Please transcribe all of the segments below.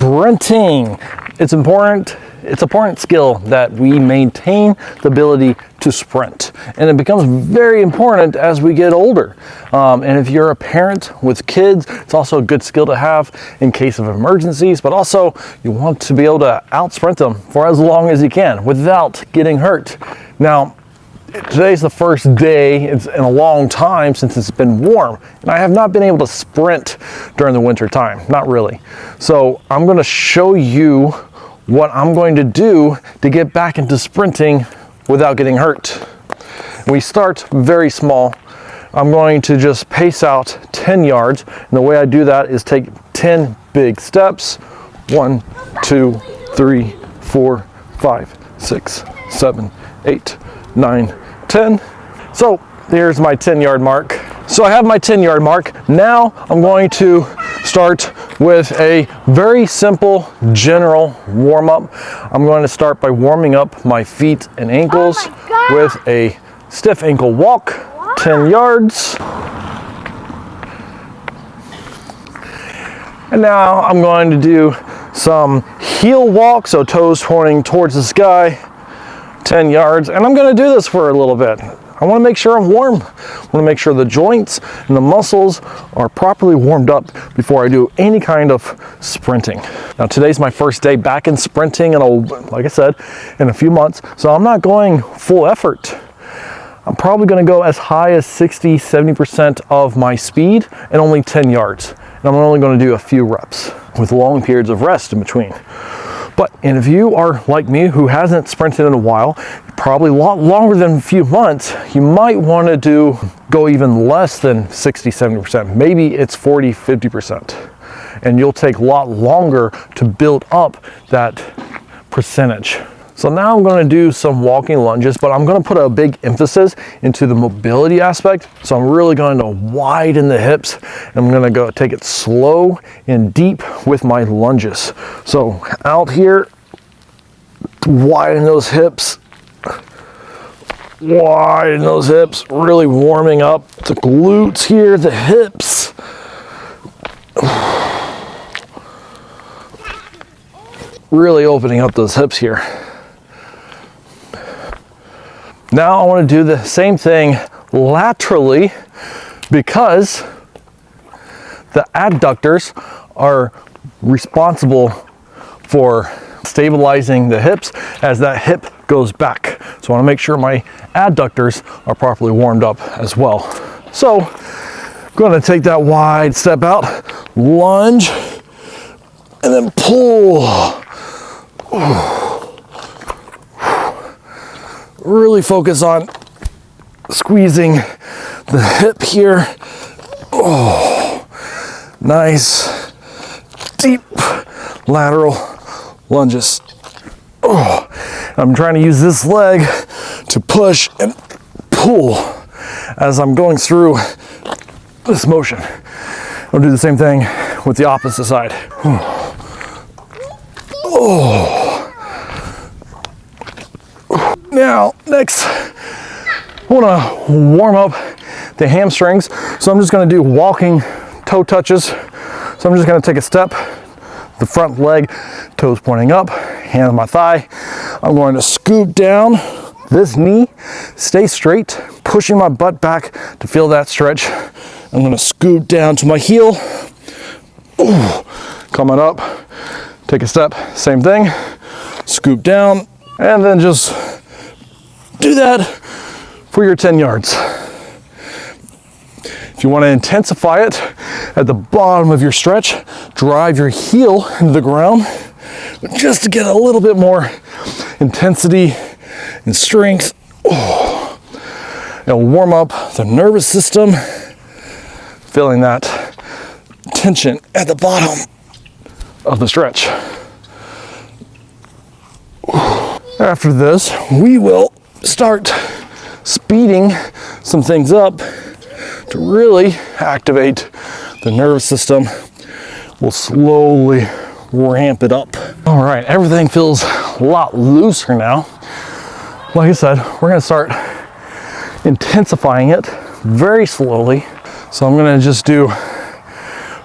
Sprinting. It's important. It's an important skill that we maintain the ability to sprint, and it becomes very important as we get older. And if you're a parent with kids, it's also a good skill to have in case of emergencies, but also you want to be able to out sprint them for as long as you can without getting hurt. Now, today's the first day in a long time since it's been warm, and I have not been able to sprint during the winter time, not really. So I'm going to show you what I'm going to do to get back into sprinting without getting hurt. We start very small. I'm going to just pace out 10 yards, and the way I do that is take 10 big steps. 1, 2, 3, 4, 5, 6, 7, 8, 9, 10. So here's my 10-yard mark. So I have my 10-yard mark. Now I'm going to start with a very simple general warm-up. I'm going to start by warming up my feet and ankles with a stiff ankle walk, 10 yards. And now I'm going to do some heel walk, so toes pointing towards the sky, 10 yards. And I'm going to do this for a little bit. I want to make sure I'm warm. I want to make sure the joints and the muscles are properly warmed up before I do any kind of sprinting. Now today's my first day back in sprinting, like I said, in a few months, so I'm not going full effort. I'm probably going to go as high as 60-70% of my speed and only 10 yards. And I'm only going to do a few reps with long periods of rest in between. And if you are like me who hasn't sprinted in a while, probably a lot longer than a few months, you might want to go even less than 60-70%. Maybe it's 40-50%. And you'll take a lot longer to build up that percentage. So now I'm going to do some walking lunges, but I'm going to put a big emphasis into the mobility aspect. So I'm really going to widen the hips, and I'm going to go take it slow and deep with my lunges. So out here, widen those hips, really warming up the glutes here, the hips. Really opening up those hips here. Now I want to do the same thing laterally, because the adductors are responsible for stabilizing the hips as that hip goes back. So I want to make sure my adductors are properly warmed up as well. So I'm going to take that wide step out, lunge, and then pull. Really focus on squeezing the hip here. Oh, nice, deep lateral lunges. Oh, I'm trying to use this leg to push and pull as I'm going through this motion. I'll do the same thing with the opposite side. Oh. Now, next, I want to warm up the hamstrings. So I'm just going to do walking toe touches. So I'm just going to take a step, the front leg, toes pointing up, hand on my thigh. I'm going to scoop down this knee, stay straight, pushing my butt back to feel that stretch. I'm going to scoop down to my heel. Ooh, coming up, take a step, same thing, scoop down, and then just do that for your 10 yards. If you want to intensify it, at the bottom of your stretch, drive your heel into the ground just to get a little bit more intensity and strength. Oh. It'll warm up the nervous system, feeling that tension at the bottom of the stretch. After this, we will start speeding some things up to really activate the nervous system. We'll slowly ramp it up. All right, everything feels a lot looser now. Like I said, we're gonna start intensifying it very slowly. So I'm gonna just do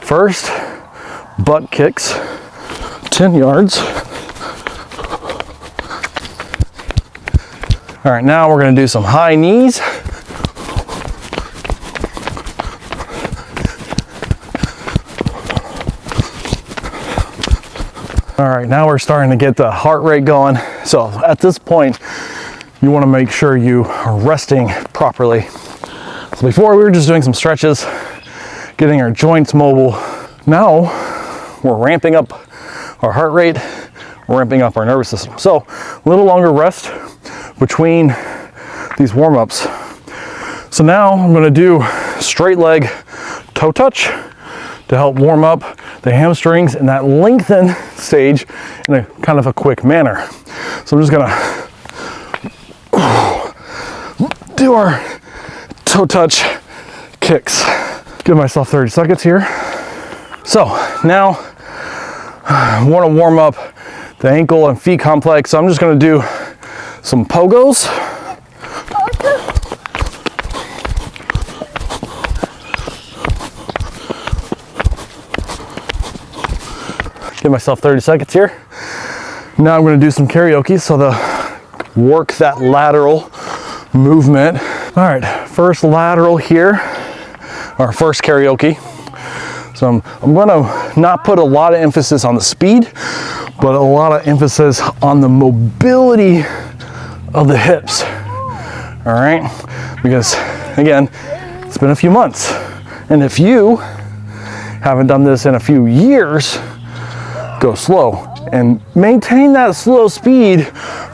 first butt kicks, 10 yards. All right, now we're gonna do some high knees. All right, now we're starting to get the heart rate going. So at this point, you wanna make sure you are resting properly. So before we were just doing some stretches, getting our joints mobile. Now we're ramping up our heart rate, we're ramping up our nervous system. So a little longer rest between these warm-ups. So now I'm gonna do straight leg toe touch to help warm up the hamstrings in that lengthen stage in a kind of a quick manner. So I'm just gonna do our toe touch kicks. Give myself 30 seconds here. So now I wanna warm up the ankle and feet complex. So I'm just gonna do some pogos. Give myself 30 seconds here. Now I'm gonna do some karaoke, so to work that lateral movement. All right, first lateral here, our first karaoke. So I'm gonna not put a lot of emphasis on the speed, but a lot of emphasis on the mobility of the hips. All right, because again, it's been a few months. And if you haven't done this in a few years, go slow and maintain that slow speed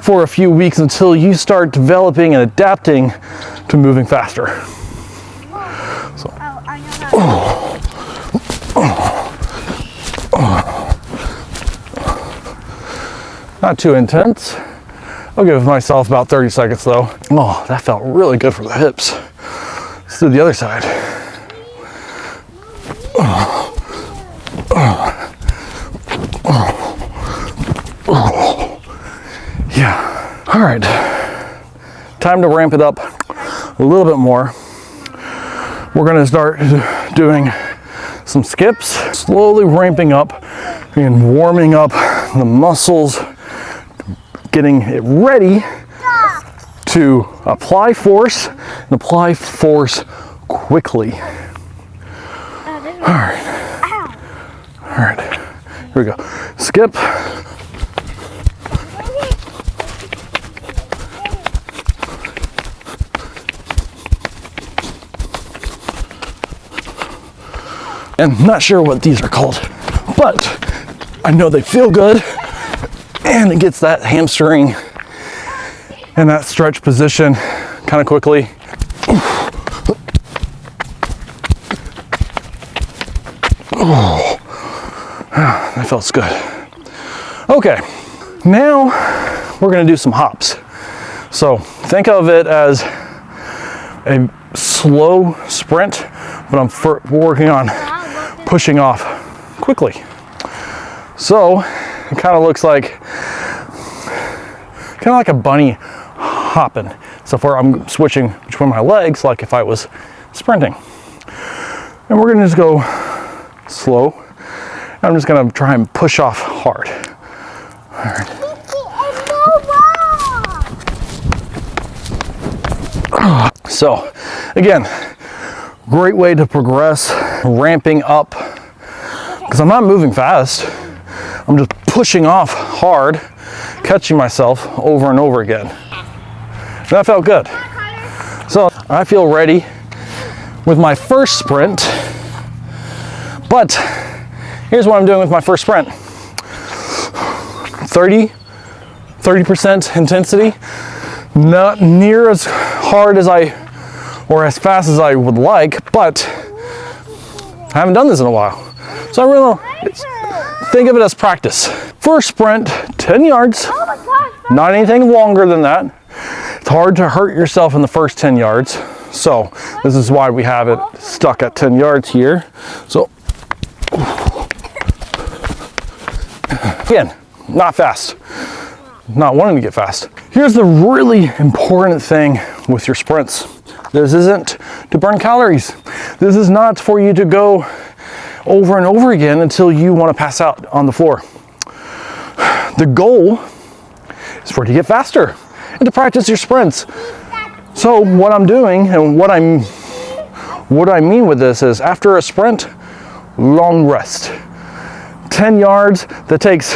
for a few weeks until you start developing and adapting to moving faster. So, not too intense. I'll give myself about 30 seconds though. Oh, that felt really good for the hips. Let's do the other side. Yeah. All right. Time to ramp it up a little bit more. We're gonna start doing some skips, slowly ramping up and warming up the muscles, getting it ready to apply force and apply force quickly. All right. All right. Here we go. Skip. And I'm not sure what these are called, but I know they feel good and it gets that hamstring in that stretch position kind of quickly. Oh, that feels good. Okay, now we're gonna do some hops. So think of it as a slow sprint, but I'm working on pushing off quickly. So it kind of looks like a bunny hopping. So far I'm switching between my legs like if I was sprinting. And we're gonna just go slow. I'm just gonna try and push off hard. All right. So again, great way to progress, ramping up, because I'm not moving fast. I'm just pushing off hard, catching myself over and over again. And that felt good. So I feel ready with my first sprint, but here's what I'm doing with my first sprint. 30% intensity, not near as hard as or as fast as I would like, but I haven't done this in a while. So I really think of it as practice. First sprint, 10 yards, not anything longer than that. It's hard to hurt yourself in the first 10 yards. So this is why we have it stuck at 10 yards here. So again, not fast, not wanting to get fast. Here's the really important thing with your sprints. This isn't to burn calories. This is not for you to go over and over again until you want to pass out on the floor. The goal is for it to get faster and to practice your sprints. So what I'm doing and what I mean with this is after a sprint, long rest. 10 yards, that takes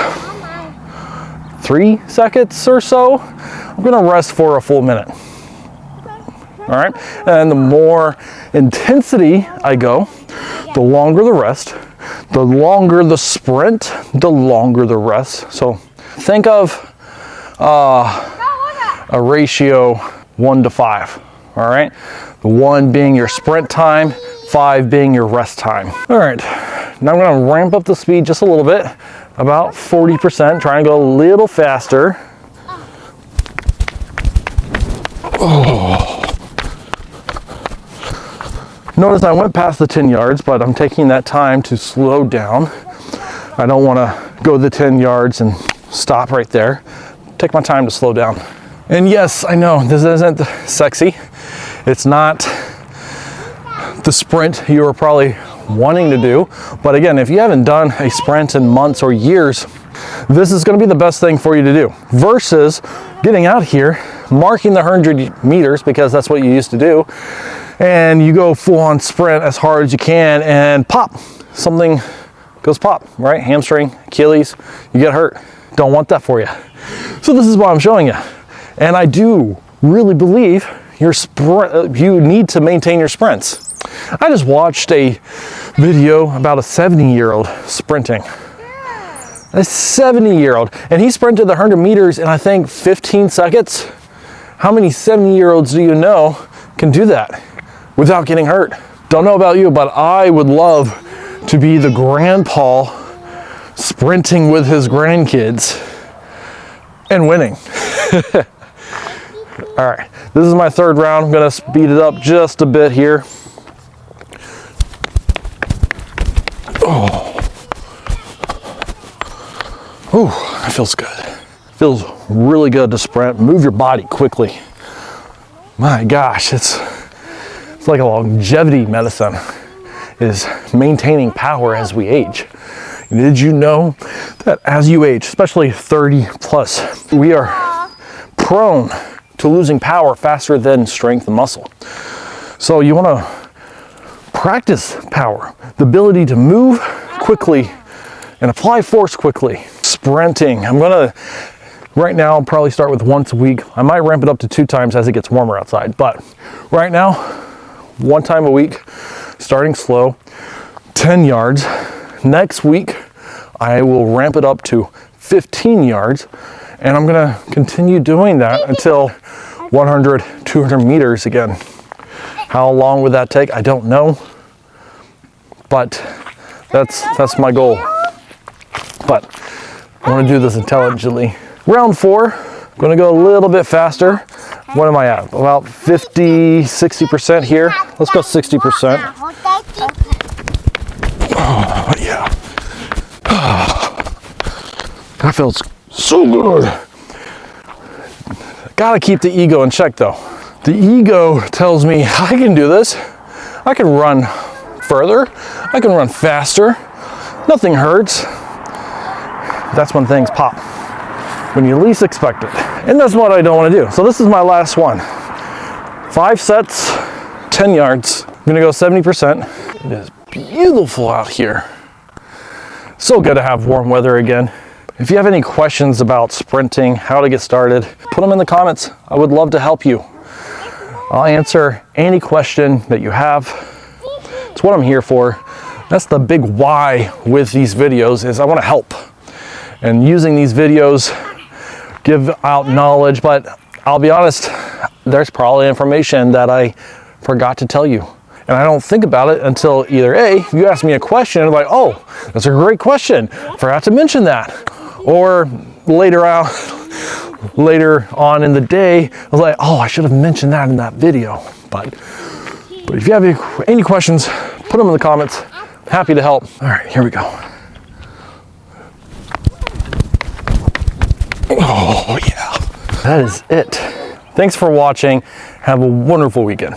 3 seconds or so. I'm gonna rest for a full minute. All right, and the more intensity I go, the longer the rest, the longer the sprint, the longer the rest. So think of a ratio 1 to 5, all right? The 1 being your sprint time, 5 being your rest time. All right, now I'm gonna ramp up the speed just a little bit, about 40%, trying to go a little faster. Oh. Notice I went past the 10 yards, but I'm taking that time to slow down. I don't want to go the 10 yards and stop right there. Take my time to slow down. And yes, I know this isn't sexy. It's not the sprint you were probably wanting to do. But again, if you haven't done a sprint in months or years, this is going to be the best thing for you to do versus getting out here, marking the 100 meters because that's what you used to do, and you go full on sprint as hard as you can and pop, something goes pop, right? Hamstring, Achilles, you get hurt. Don't want that for you. So this is what I'm showing you. And I do really believe your sprint, you need to maintain your sprints. I just watched a video about a 70-year-old sprinting. A 70-year-old, and he sprinted the 100 meters in I think 15 seconds. How many 70-year-olds do you know can do that without getting hurt? Don't know about you, but I would love to be the grandpa sprinting with his grandkids and winning. All right, this is my 3rd round. I'm gonna speed it up just a bit here. Oh. Ooh, that feels good. Feels really good to sprint. Move your body quickly. My gosh, it's like a longevity medicine, is maintaining power as we age. Did you know that as you age, especially 30 plus, we are prone to losing power faster than strength and muscle? So you want to practice power, the ability to move quickly and apply force quickly. Sprinting, right now I'll probably start with once a week. I might ramp it up to 2 times as it gets warmer outside, but right now, 1 time a week, starting slow, 10 yards. Next week, I will ramp it up to 15 yards, and I'm gonna continue doing that until 100, 200 meters again. How long would that take? I don't know, but that's my goal. But I want to do this intelligently. Round 4, I'm going to go a little bit faster. What am I at? About 50, 60% here. Let's go 60%. Oh, yeah. That feels so good. Gotta keep the ego in check though. The ego tells me I can do this. I can run further. I can run faster. Nothing hurts. That's when things pop, when you least expect it. And that's what I don't want to do. So this is my last one. 5 sets, 10 yards. I'm gonna go 70%. It is beautiful out here. So good to have warm weather again. If you have any questions about sprinting, how to get started, put them in the comments. I would love to help you. I'll answer any question that you have. It's what I'm here for. That's the big why with these videos, is I want to help. And using these videos, give out knowledge, but I'll be honest, there's probably information that I forgot to tell you. And I don't think about it until either A, you ask me a question, and I'm like, oh, that's a great question. Forgot to mention that. Or later on in the day, I was like, oh, I should have mentioned that in that video. But if you have any questions, put them in the comments. Happy to help. All right, here we go. Oh, yeah. That is it. Thanks for watching. Have a wonderful weekend.